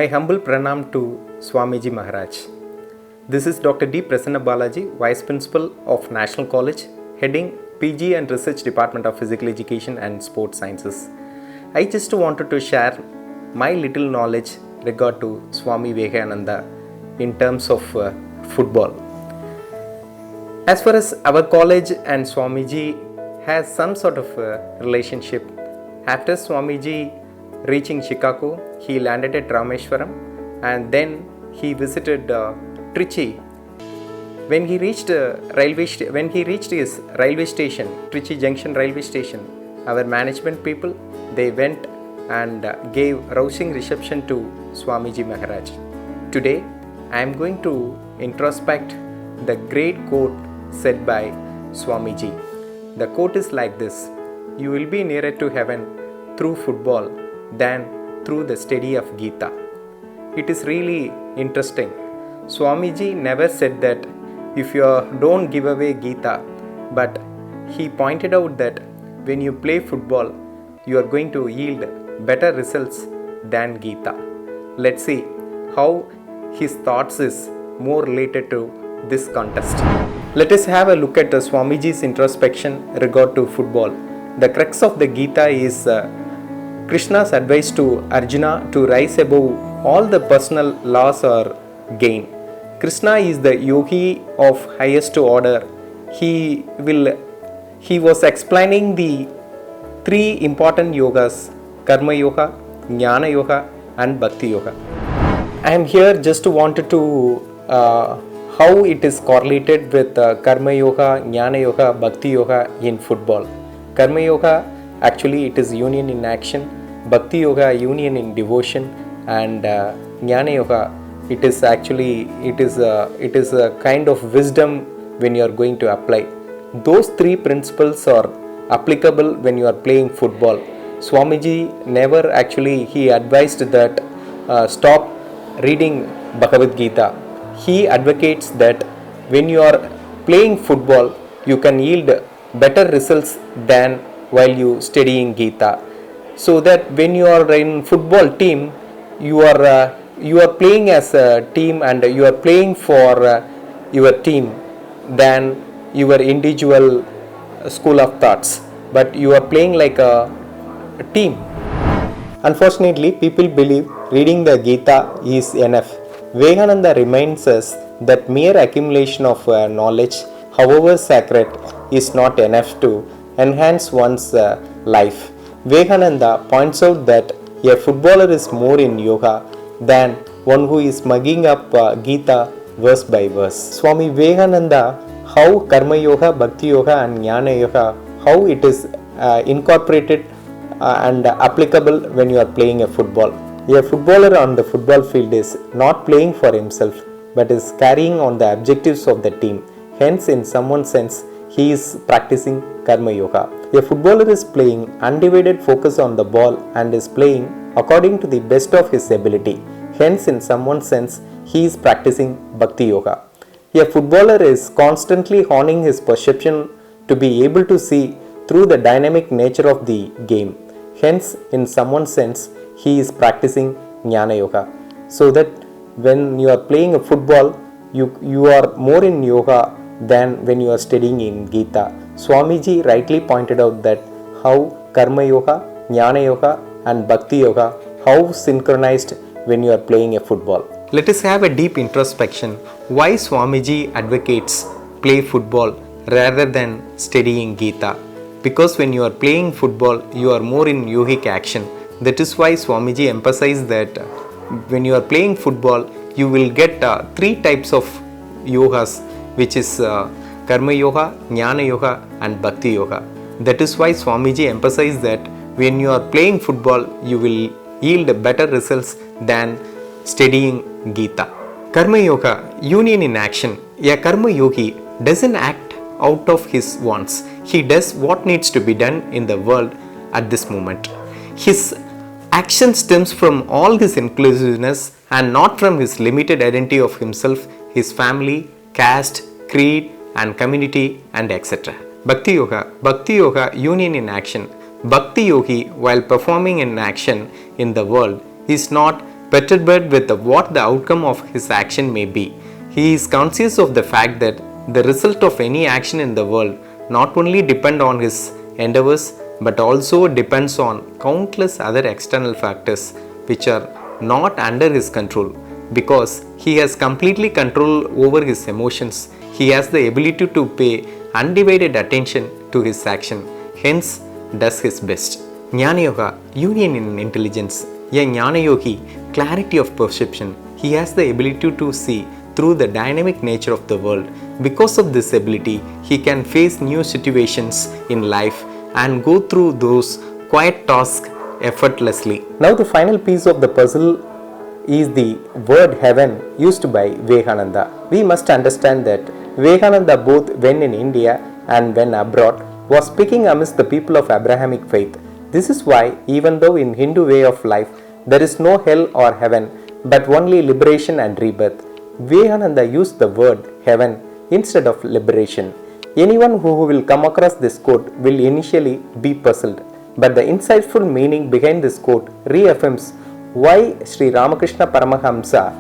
My humble pranam to Swamiji Maharaj. This is Dr. D. Prasanna Balaji, Vice Principal of National College, heading PG and Research Department of Physical Education and Sports Sciences. I just wanted to share my little knowledge regard to Swami Vivekananda in terms of football. As far as our college and Swamiji has some sort of relationship, after Swamiji reaching Chicago, he landed at Rameshwaram and then he visited Trichy. When he reached his railway station, Trichy Junction railway station, our management people, they went and gave rousing reception to Swamiji Maharaj. Today, I am going to introspect the great quote said by Swamiji. The quote is like this: "You will be nearer to heaven through football than through the study of Gita." It is really interesting. Swamiji never said that if you don't give away Gita, but he pointed out that when you play football, you are going to yield better results than Gita. Let's see how his thoughts is more related to this contest. Let us have a look at Swamiji's introspection regard to football. The crux of the Gita is Krishna's advice to Arjuna to rise above all the personal loss or gain. Krishna is the yogi of highest order. He was explaining the three important yogas: Karma Yoga, Jnana Yoga and Bhakti Yoga. I am here just wanted to how it is correlated with Karma Yoga, Jnana Yoga, Bhakti Yoga in football. Karma Yoga, actually it is union in action. Bhakti Yoga, union in devotion, and Jnana Yoga, it is a kind of wisdom when you are going to apply. Those three principles are applicable when you are playing football. Swamiji never he advised that stop reading Bhagavad Gita. He advocates that when you are playing football, you can yield better results than while you studying Gita. So that when you are in football team, you are playing as a team and you are playing for your team than your individual school of thoughts. But you are playing like a team. Unfortunately, people believe reading the Gita is enough. Vivekananda reminds us that mere accumulation of knowledge, however sacred, is not enough to enhance one's life. Vivekananda points out that a footballer is more in yoga than one who is mugging up Gita verse by verse. Swami Vivekananda, how Karma Yoga, Bhakti Yoga and Jnana Yoga, how it is incorporated and applicable when you are playing a football. A footballer on the football field is not playing for himself, but is carrying on the objectives of the team. Hence, in someone's sense, he is practicing Karma Yoga. A footballer is playing undivided focus on the ball and is playing according to the best of his ability. Hence, in someone's sense, he is practicing Bhakti Yoga. A footballer is constantly honing his perception to be able to see through the dynamic nature of the game. Hence, in someone's sense, he is practicing Jnana Yoga. So that when you are playing a football, you are more in yoga than when you are studying in Gita. Swamiji rightly pointed out that how Karma Yoga, Jnana Yoga and Bhakti Yoga, how synchronized when you are playing a football. Let us have a deep introspection. Why Swamiji advocates play football rather than studying Gita? Because when you are playing football, you are more in yogic action. That is why Swamiji emphasized that when you are playing football, you will get three types of yogas, which is Karma Yoga, Jnana Yoga and Bhakti Yoga. That is why Swamiji emphasized that when you are playing football, you will yield better results than studying Gita. Karma Yoga, union in action. A Karma Yogi doesn't act out of his wants. He does what needs to be done in the world at this moment. His action stems from all his inclusiveness and not from his limited identity of himself, his family, caste, creed and community and etc. Bhakti Yoga, union in action. Bhakti Yogi, while performing an action in the world, is not perturbed with what the outcome of his action may be. He is conscious of the fact that the result of any action in the world not only depend on his endeavors but also depends on countless other external factors which are not under his control. Because he has completely control over his emotions, he has the ability to pay undivided attention to his action, hence does his best. Jnana Yoga, union in intelligence. A Jnana Yogi, clarity of perception. He has the ability to see through the dynamic nature of the world. Because of this ability, he can face new situations in life and go through those quiet tasks effortlessly. Now the final piece of the puzzle is the word heaven used by Vivekananda. We must understand that Vivekananda, both when in India and when abroad, was speaking amidst the people of Abrahamic faith. This is why, even though in Hindu way of life there is no hell or heaven but only liberation and rebirth, Vivekananda used the word heaven instead of liberation. Anyone who will come across this quote will initially be puzzled, but the insightful meaning behind this quote reaffirms why Sri Ramakrishna Paramahamsa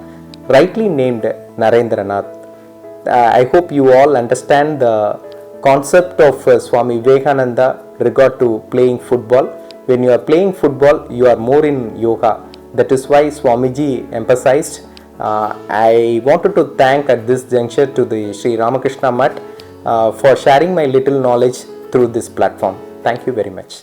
rightly named Narendranath. I hope you all understand the concept of Swami Vivekananda regard to playing football. When you are playing football, you are more in yoga. That is why Swamiji emphasized. I wanted to thank at this juncture to the Sri Ramakrishna Mutt for sharing my little knowledge through this platform. Thank you very much.